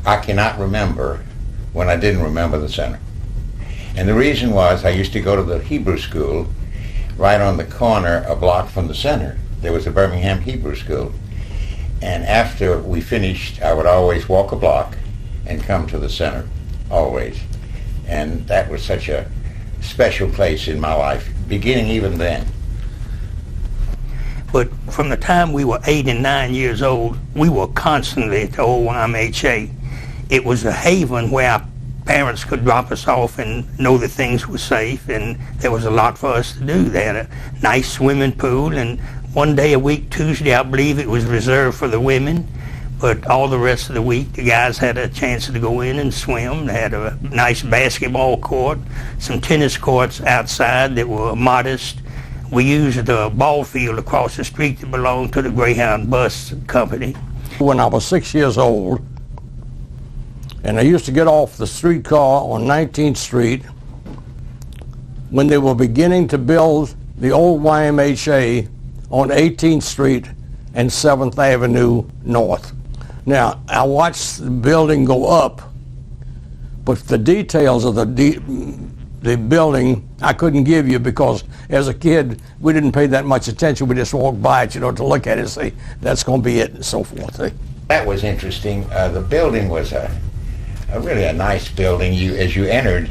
I cannot remember when I didn't remember the center. And the reason was I used to go to the Hebrew school right on the corner a block from the center. There was a Birmingham Hebrew school. And after we finished, I would always walk a block and come to the center, always. And that was such a special place in my life, beginning even then. But from the time we were 8 and 9 years old, we were constantly at the old YMHA. It was a haven where our parents could drop us off and know that things were safe, and there was a lot for us to do. They had a nice swimming pool, and one day a week, Tuesday, I believe it was reserved for the women, but all the rest of the week the guys had a chance to go in and swim. They had a nice basketball court, some tennis courts outside that were modest. We used the ball field across the street that belonged to the Greyhound Bus Company. When I was 6 years old, and I used to get off the streetcar on 19th Street when they were beginning to build the old YMHA on 18th Street and 7th Avenue North. Now, I watched the building go up, but the details of the building I couldn't give you, because as a kid we didn't pay that much attention. We just walked by it, to look at it and say, that's going to be it, and so forth. That was interesting. The building was really a nice building. As you entered,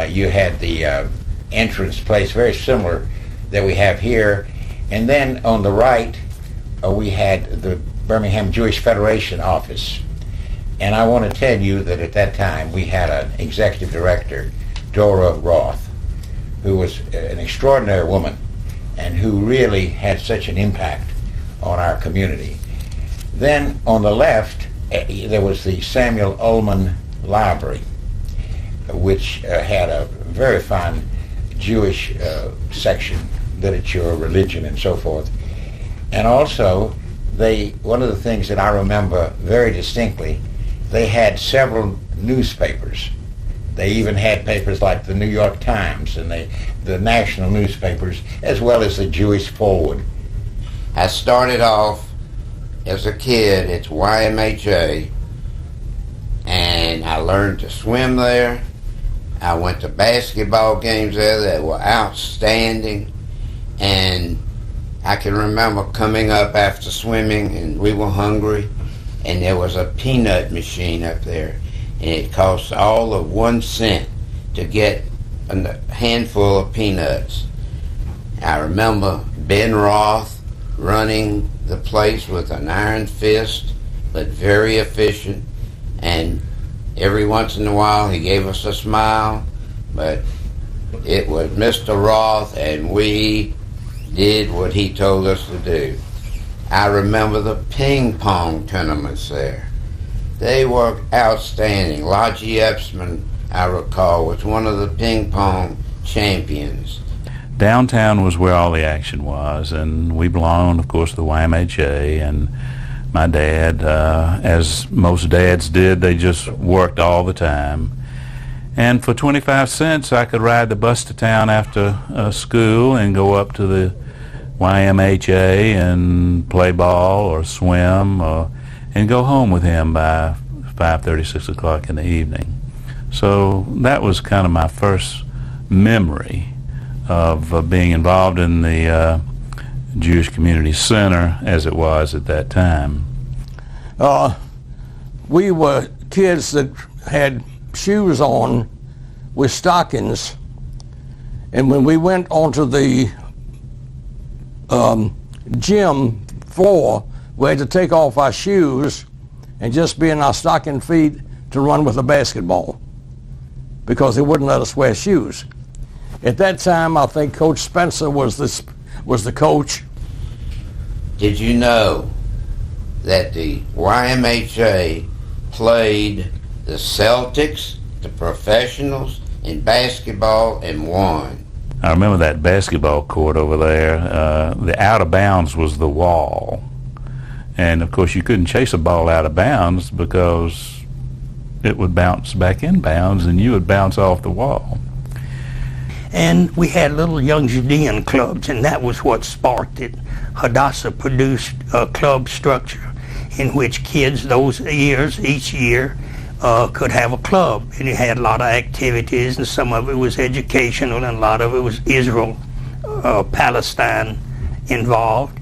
you had the entrance place, very similar that we have here. And then on the right, we had the Birmingham Jewish Federation office. And I want to tell you that at that time we had an executive director, Dora Roth, who was an extraordinary woman and who really had such an impact on our community. Then on the left, there was the Samuel Ullman Library, which had a very fine Jewish section, literature, religion, and so forth. And also, one of the things that I remember very distinctly, they had several newspapers. They even had papers like the New York Times and the national newspapers, as well as the Jewish Forward. I started off as a kid at YMHA, and I learned to swim there. I went to basketball games there that were outstanding, and I can remember coming up after swimming, and we were hungry, and there was a peanut machine up there, and it cost all of 1 cent to get a handful of peanuts. I remember Ben Roth running the place with an iron fist, but very efficient, and every once in a while he gave us a smile, but it was Mr. Roth, and we did what he told us to do. I remember the ping pong tournaments there. They were outstanding. Lodgy Epsman, I recall, was one of the ping pong champions. Downtown was where all the action was, and we belonged, of course, to the YMHA, and my dad, as most dads did, they just worked all the time. And for 25 cents, I could ride the bus to town after school and go up to the YMHA and play ball or swim and go home with him by 5:30, 6 o'clock in the evening. So that was kind of my first memory of being involved in the Jewish Community Center as it was at that time. We were kids that had shoes on with stockings, and when we went onto the gym floor, we had to take off our shoes and just be in our stocking feet to run with the basketball, because they wouldn't let us wear shoes. At that time, I think Coach Spencer was the coach. Did you know that the YMHA played the Celtics, the professionals, in basketball and won? I remember that basketball court over there. The out of bounds was the wall. And of course you couldn't chase a ball out of bounds because it would bounce back in bounds and you would bounce off the wall. And we had little young Judean clubs, and that was what sparked it. Hadassah produced a club structure in which kids those years, each year, could have a club, and it had a lot of activities, and some of it was educational, and a lot of it was Israel, Palestine involved.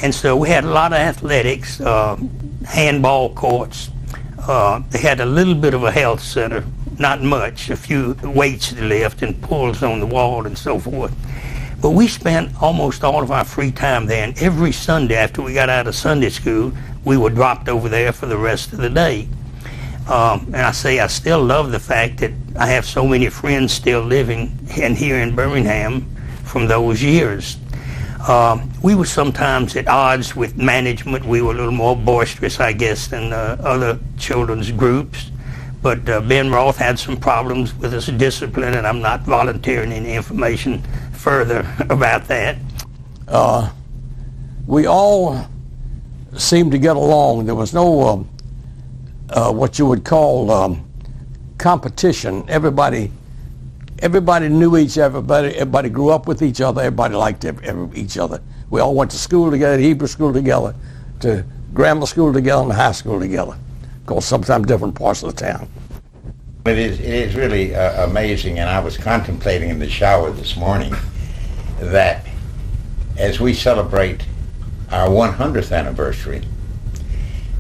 And so we had a lot of athletics, handball courts. They had a little bit of a health center, not much, a few weights to lift and pulls on the wall and so forth. But we spent almost all of our free time there, and every Sunday after we got out of Sunday school, we were dropped over there for the rest of the day. And I still love the fact that I have so many friends still living here in Birmingham from those years. We were sometimes at odds with management. We were a little more boisterous, I guess, than other children's groups. But Ben Roth had some problems with his discipline, and I'm not volunteering any information further about that. We all seemed to get along. There was no what you would call competition. Everybody knew each other. Everybody grew up with each other. Everybody liked each other. We all went to school together, Hebrew school together, to grammar school together, and high school together. Of course, sometimes different parts of the town. It is really amazing, and I was contemplating in the shower this morning that as we celebrate our 100th anniversary,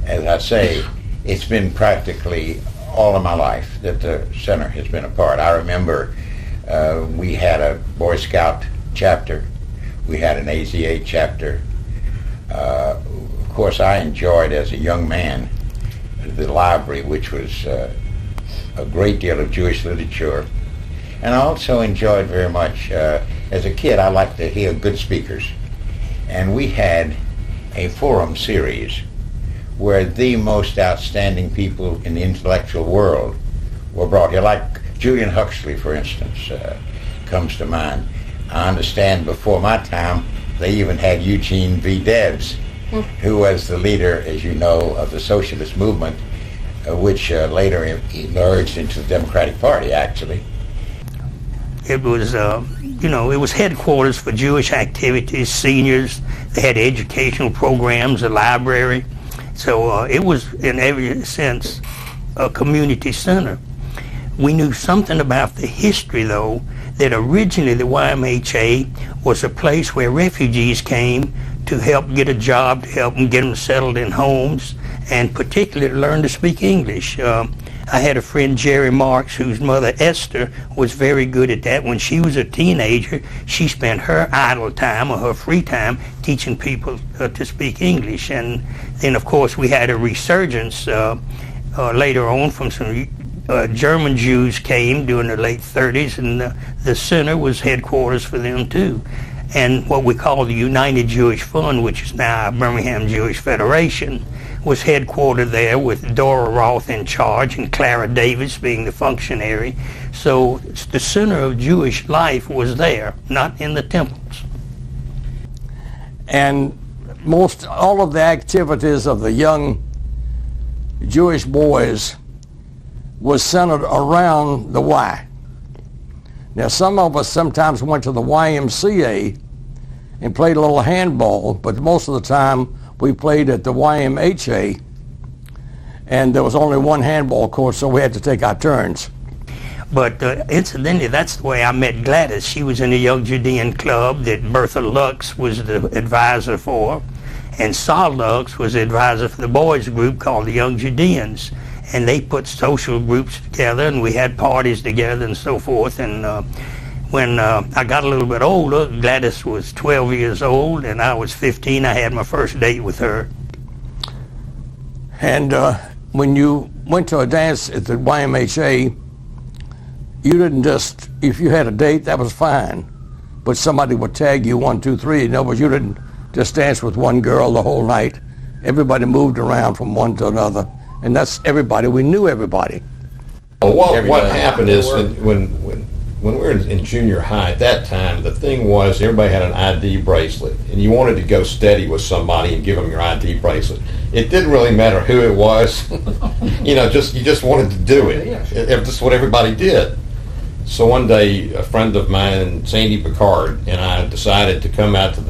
as I say, it's been practically all of my life that the center has been a part. I remember we had a Boy Scout chapter. We had an AZA chapter. Of course, I enjoyed as a young man the library, which was a great deal of Jewish literature. And I also enjoyed very much, as a kid, I liked to hear good speakers. And we had a forum series where the most outstanding people in the intellectual world were brought here, like Julian Huxley, for instance, comes to mind. I understand before my time, they even had Eugene V. Debs, who was the leader, as you know, of the socialist movement, which later emerged into the Democratic Party, actually. It was, it was headquarters for Jewish activities, seniors. They had educational programs, a library. So it was, in every sense, a community center. We knew something about the history, though, that originally the YMHA was a place where refugees came to help get a job, to help them get them settled in homes, and particularly to learn to speak English. I had a friend, Jerry Marks, whose mother, Esther, was very good at that. When she was a teenager, she spent her idle time or her free time teaching people to speak English. And then, of course, we had a resurgence later on from some German Jews came during the late 30s, and the center was headquarters for them, too. And what we call the United Jewish Fund, which is now Birmingham Jewish Federation, was headquartered there with Dora Roth in charge and Clara Davis being the functionary. So the center of Jewish life was there, not in the temples. And most all of the activities of the young Jewish boys was centered around the Y. Now, some of us sometimes went to the YMCA and played a little handball, but most of the time we played at the YMHA, and there was only one handball court, so we had to take our turns. But incidentally, that's the way I met Gladys. She was in the Young Judean Club that Bertha Lux was the advisor for, and Saul Lux was the advisor for the boys group called the Young Judeans. And they put social groups together, and we had parties together and so forth. And when I got a little bit older, Gladys was 12 years old, and I was 15. I had my first date with her. And when you went to a dance at the YMHA, you didn't just, if you had a date, that was fine. But somebody would tag you 1, 2, 3. In other words, you didn't just dance with one girl the whole night. Everybody moved around from one to another. And that's everybody. We knew everybody. Well, what happened is when we were in junior high, at that time, the thing was everybody had an ID bracelet, and you wanted to go steady with somebody and give them your ID bracelet. It didn't really matter who it was. You just wanted to do it. It's just what everybody did. So one day, a friend of mine, Sandy Picard, and I decided to come out to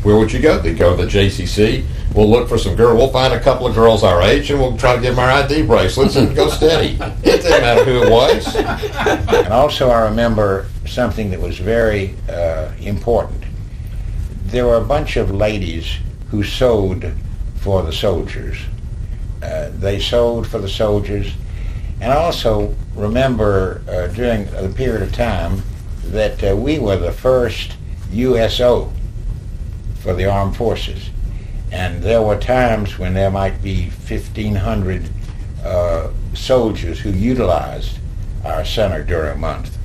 where would you go? They go to the JCC. We'll look for some girl. We'll find a couple of girls our age, and we'll try to give them our ID bracelets and go steady. It didn't matter who it was. And also, I remember something that was very important. There were a bunch of ladies who sewed for the soldiers. They sewed for the soldiers. And I also remember during the period of time that we were the first USO for the armed forces. And there were times when there might be 1,500 soldiers who utilized our center during a month.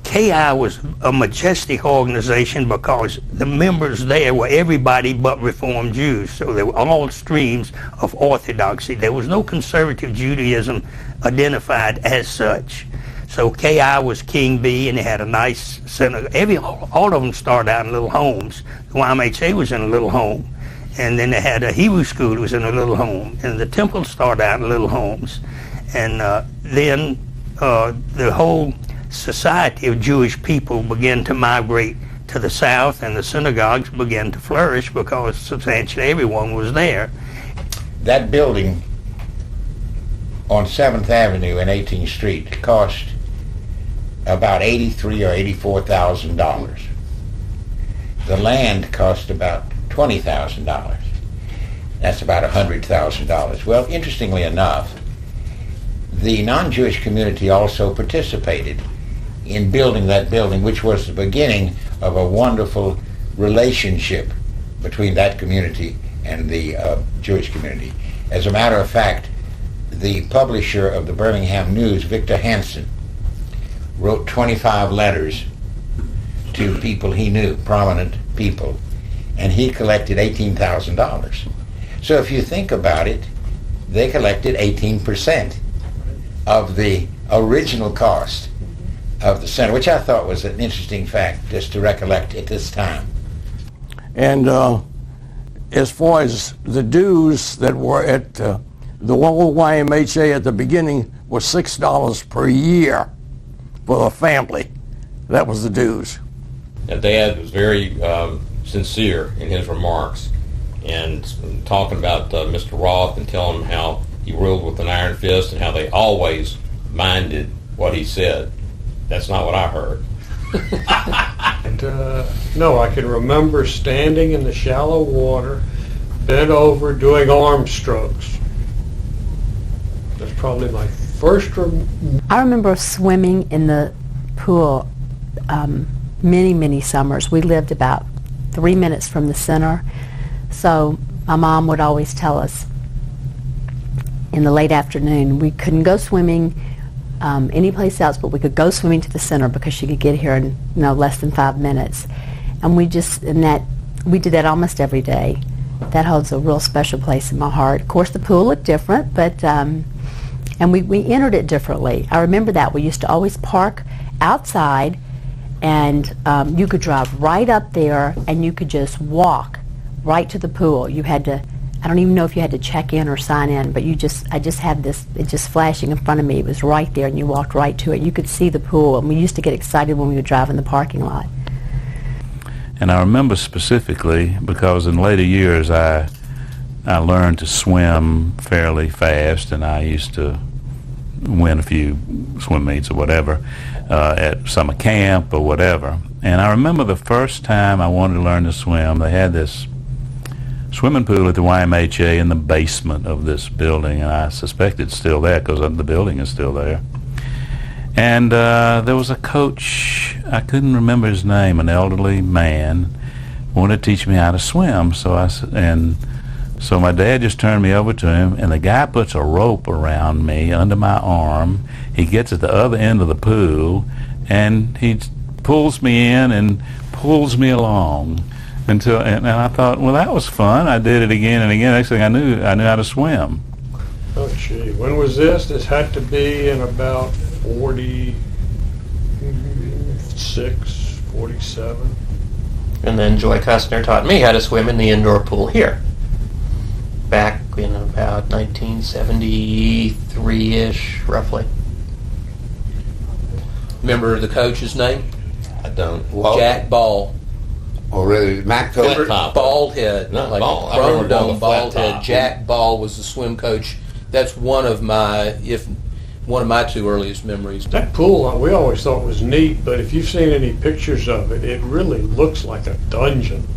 KI was a majestic organization because the members there were everybody but Reformed Jews. So they were all streams of orthodoxy. There was no conservative Judaism identified as such. So KI was King B, and they had a nice center. All of them started out in little homes. The YMHA was in a little home. And then they had a Hebrew school that was in a little home. And the temple started out in little homes. And then the whole society of Jewish people began to migrate to the south, and the synagogues began to flourish because substantially everyone was there. That building on 7th Avenue and 18th Street cost about $83,000 or $84,000. The land cost about $20,000. That's about $100,000. Well, interestingly enough, the non-Jewish community also participated in building that building, which was the beginning of a wonderful relationship between that community and the Jewish community. As a matter of fact, the publisher of the Birmingham News, Victor Hansen, wrote 25 letters to people he knew, prominent people, and he collected $18,000. So if you think about it, they collected 18% of the original cost of the center, which I thought was an interesting fact just to recollect at this time. And as far as the dues that were at the old YMHA at the beginning was $6 per year for a family. That was the dues. Now, Dad was very sincere in his remarks and talking about Mr. Roth and telling him how he ruled with an iron fist and how they always minded what he said. That's not what I heard. And, no, I can remember standing in the shallow water, bent over, doing arm strokes. That's probably my first. I remember swimming in the pool many summers. We lived about 3 minutes from the center, so my mom would always tell us in the late afternoon we couldn't go swimming any place else, but we could go swimming to the center because she could get here in less than 5 minutes. And we did that almost every day. That holds a real special place in my heart. Of course, the pool looked different, but and we entered it differently. I remember that we used to always park outside, and you could drive right up there, and you could just walk right to the pool. You had to. I don't even know if you had to check in or sign in, but I just had this, it just flashing in front of me. It was right there, and you walked right to it. You could see the pool, and we used to get excited when we would drive in the parking lot. And I remember specifically because in later years I learned to swim fairly fast, and I used to win a few swim meets or whatever at summer camp or whatever. And I remember the first time I wanted to learn to swim, they had this swimming pool at the YMHA in the basement of this building, and I suspect it's still there because the building is still there. And there was a coach, I couldn't remember his name, an elderly man, wanted to teach me how to swim. So my dad just turned me over to him, and the guy puts a rope around me under my arm. He gets at the other end of the pool, and he pulls me in and pulls me along. And I thought, well, that was fun. I did it again and again. Next thing I knew how to swim. Oh, gee. When was this? This had to be in about 46, 47. And then Joy Costner taught me how to swim in the indoor pool here. Back in about 1973-ish, roughly. Remember the coach's name? I don't. Jack Ball. Oh, really? My coach. Remember, bald head, Not like bald. I chrome remember the dome, flat bald head. top. Jack Ball was the swim coach. That's one of my two earliest memories. That pool, we always thought was neat, but if you've seen any pictures of it, it really looks like a dungeon.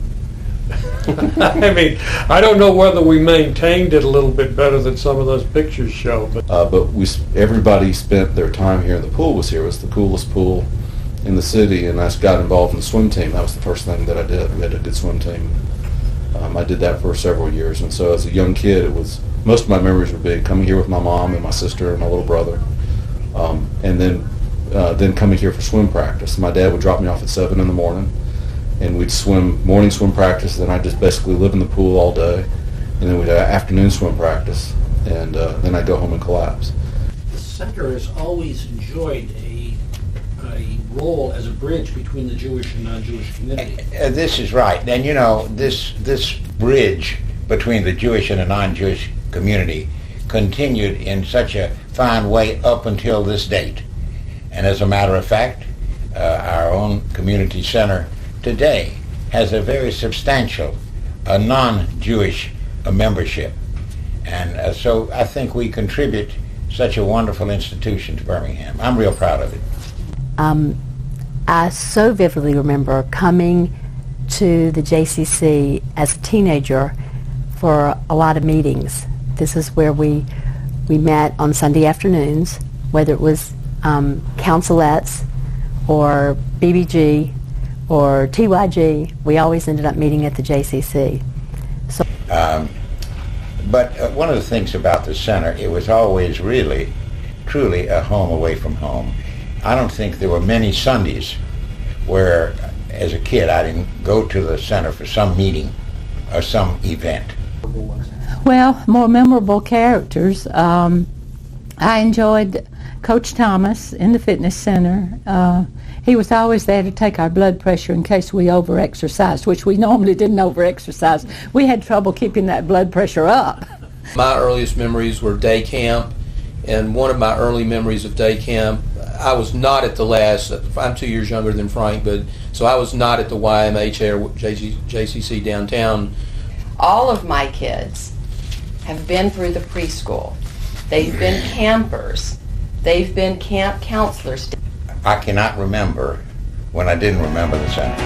I mean, I don't know whether we maintained it a little bit better than some of those pictures show, but everybody spent their time here. The pool was here. It was the coolest pool in the city, and I got involved in the swim team. That was the first thing that I did. We had a good swim team. I did that for several years, and so as a young kid, it was most of my memories were big. Coming here with my mom and my sister and my little brother, and then coming here for swim practice. My dad would drop me off at 7 in the morning, and we'd swim morning swim practice. Then I'd just basically live in the pool all day, and then we'd have afternoon swim practice, and then I'd go home and collapse. The center has always enjoyed a role as a bridge between the Jewish and non-Jewish community. This is right. And you know, this bridge between the Jewish and the non-Jewish community continued in such a fine way up until this date. And as a matter of fact, our own community center today has a very substantial non-Jewish membership. And so I think we contribute such a wonderful institution to Birmingham. I'm real proud of it. I so vividly remember coming to the JCC as a teenager for a lot of meetings. This is where we met on Sunday afternoons, whether it was councilettes or BBG or TYG. We always ended up meeting at the JCC. So, but one of the things about the center, it was always really, truly a home away from home. I don't think there were many Sundays where, as a kid, I didn't go to the center for some meeting or some event. Well, more memorable characters. I enjoyed Coach Thomas in the fitness center. He was always there to take our blood pressure in case we over-exercised, which we normally didn't over-exercise. We had trouble keeping that blood pressure up. My earliest memories were day camp, and one of my early memories of day camp, I was not at the last, I'm 2 years younger than Frank, but so I was not at the YMHA or JCC downtown. All of my kids have been through the preschool. They've been campers. They've been camp counselors. I cannot remember when I didn't remember the center.